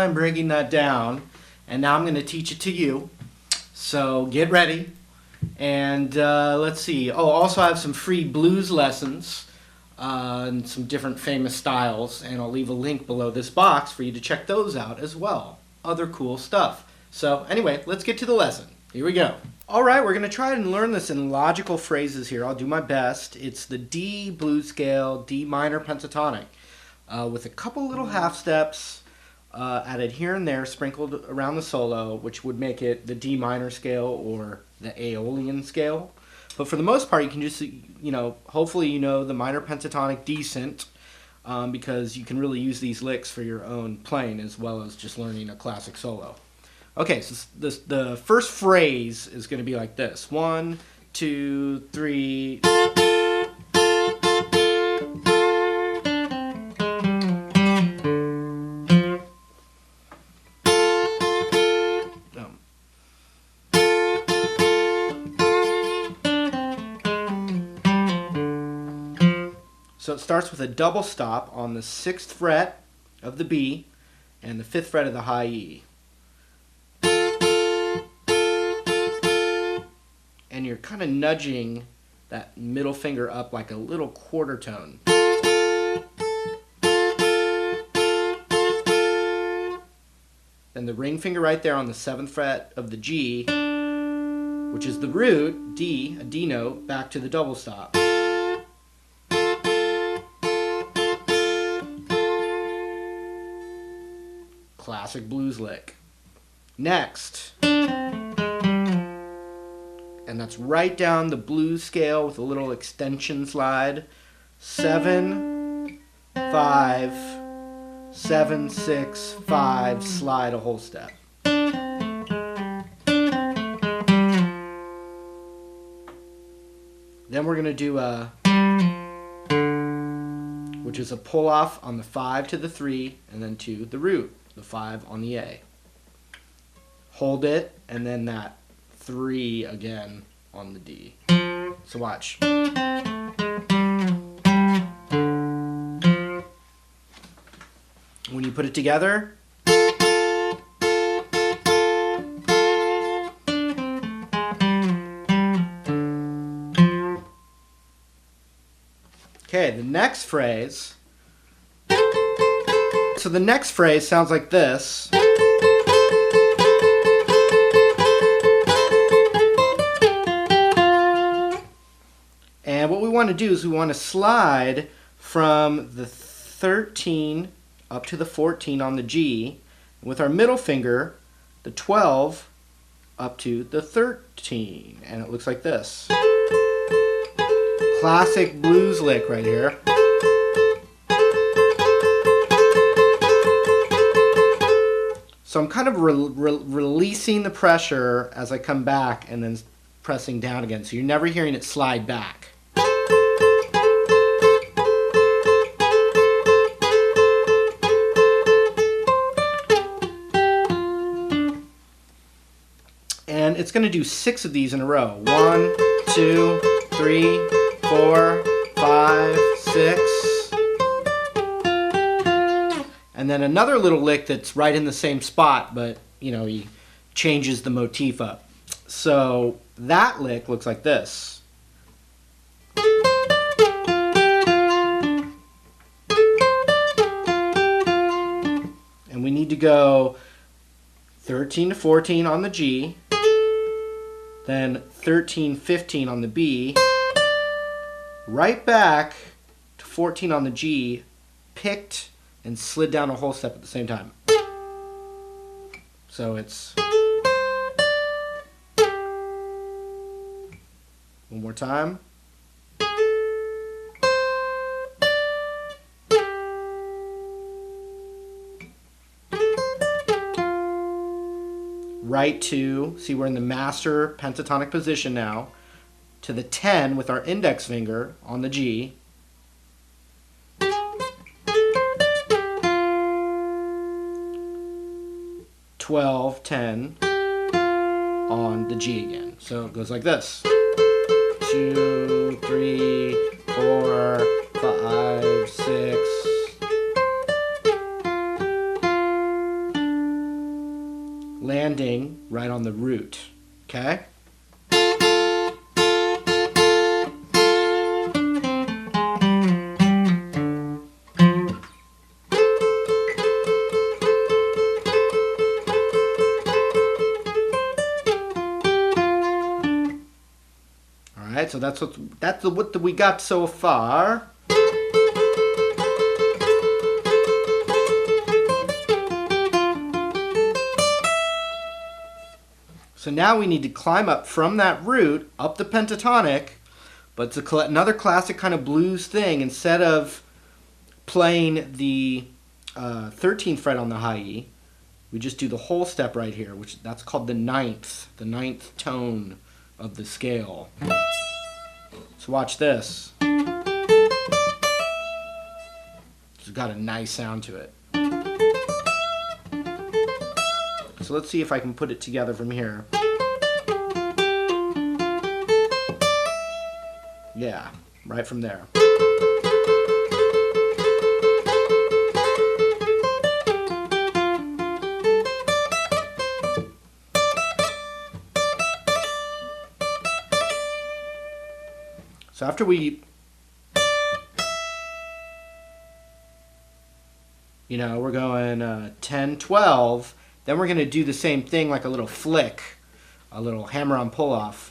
time breaking that down, and now I'm going to teach it to you. So get ready. And let's see. Oh, also I have some free blues lessons and some different famous styles, and I'll leave a link below this box for you to check those out as well. Other cool stuff. So anyway, let's get to the lesson. Here we go. Alright, we're going to try and learn this in logical phrases here. I'll do my best. It's the D blues scale, D minor pentatonic, with a couple little half steps added here and there, sprinkled around the solo, which would make it the D minor scale or the Aeolian scale. But for the most part, you can just, hopefully you know the minor pentatonic decent, because you can really use these licks for your own playing as well as just learning a classic solo. Okay, so the first phrase is going to be like this. 1, 2, 3. So it starts with a double stop on the 6th fret of the B and the 5th fret of the high E. And you're kind of nudging that middle finger up like a little quarter tone. Then the ring finger right there on the 7th fret of the G, which is the root, D, a D note, back to the double stop. Classic blues lick. Next, and that's right down the blues scale with a little extension slide. 7, 5, 7, 6, 5, slide a whole step. Then we're going to do a, which is a pull off on the 5 to the 3 and then to the root, the 5 on the A. Hold it, and then that 3 again on the D. So watch. When you put it together, okay, the next phrase. So the next phrase sounds like this. And what we want to do is we want to slide from the 13 up to the 14 on the G, with our middle finger, the 12 up to the 13. And it looks like this. Classic blues lick right here. So I'm kind of releasing the pressure as I come back and then pressing down again. So you're never hearing it slide back. And it's going to do 6 of these in a row. 1, 2, 3, 4, 5, 6. And then another little lick that's right in the same spot, but he changes the motif up. So that lick looks like this. And we need to go 13 to 14 on the G, then 13, 15 on the B, right back to 14 on the G, picked and slid down a whole step at the same time. So it's one more time. Right to, see we're in the master pentatonic position now, to the 10 with our index finger on the G. 12, 10 on the G again. So it goes like this. 2, 3, 4, 5, 6. landing right on the root. Okay? Alright, so that's what we got so far. So now we need to climb up from that root, up the pentatonic, but it's another classic kind of blues thing. Instead of playing the 13th fret on the high E, we just do the whole step right here, which that's called the ninth tone of the scale. So watch this. It's got a nice sound to it. So let's see if I can put it together from here. Yeah, right from there. So after we're going 10, 12, then we're going to do the same thing like a little flick, a little hammer-on pull-off.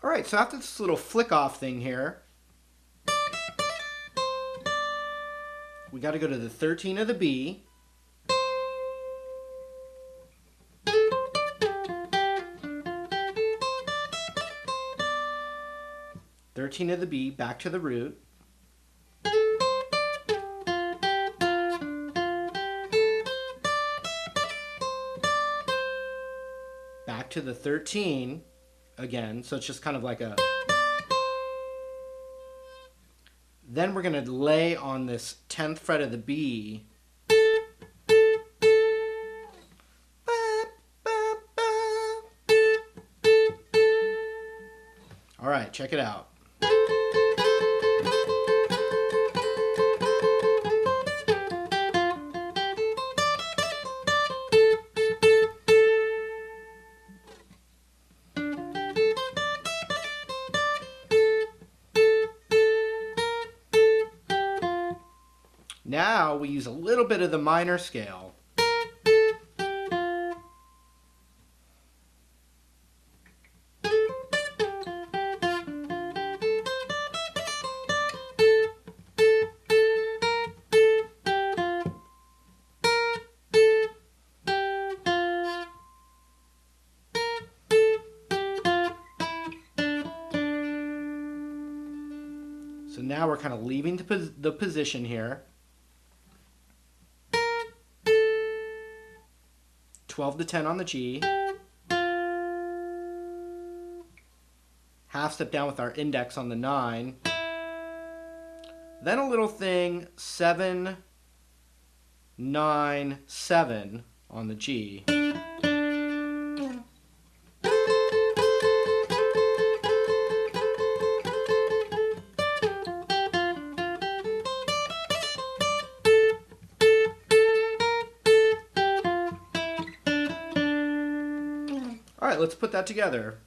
Alright, so after this little flick-off thing here, we got to go to the 13 of the B, of the B, back to the root, back to the 13 again, so it's just kind of like a... Then we're going to lay on this 10th fret of the B. All right, check it out. Now we use a little bit of the minor scale. So now we're kind of leaving the position here. 12 to 10 on the G. Half step down with our index on the 9. Then a little thing, 7, 9, 7 on the G. All right, let's put that together.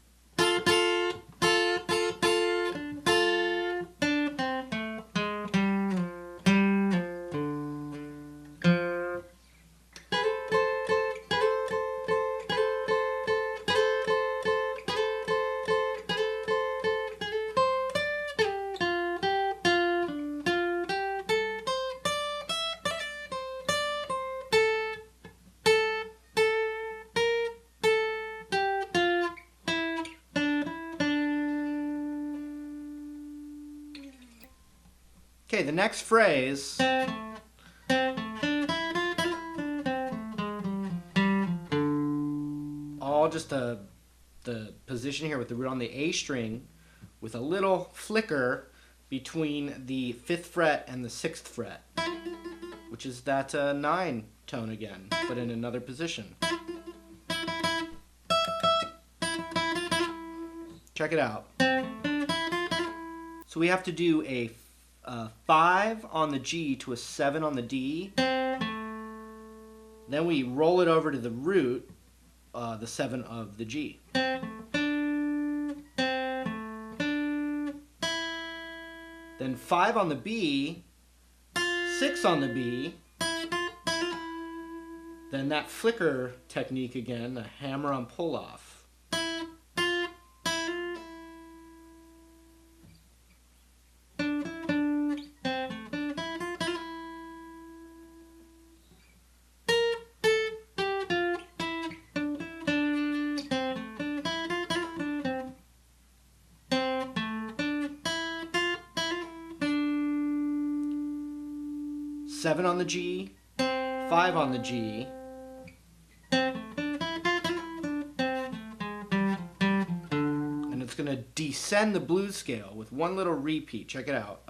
Okay, the next phrase all just the position here with the root on the A string with a little flicker between the 5th fret and the 6th fret, which is that 9 tone again, but in another position. Check it out. So we have to do a 5 on the G to a 7 on the D. Then we roll it over to the root, the 7 of the G. Then 5 on the B, 6 on the B. Then that flicker technique again, the hammer on pull off. Seven on the G, 5 on the G, and it's going to descend the blues scale with one little repeat. Check it out.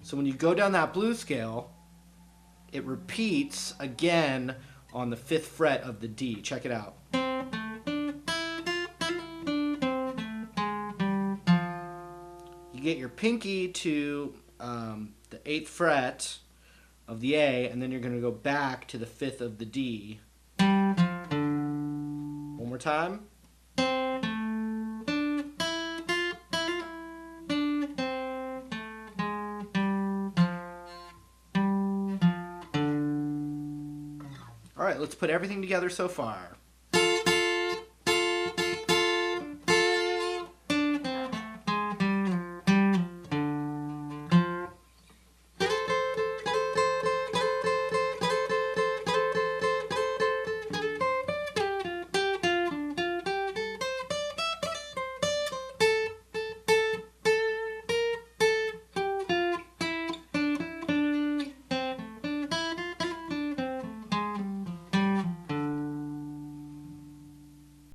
So when you go down that blues scale, it repeats again on the 5th fret of the D. Check it out. You get your pinky to the 8th fret of the A, and then you're going to go back to the 5th of the D. One more time. All right, let's put everything together so far.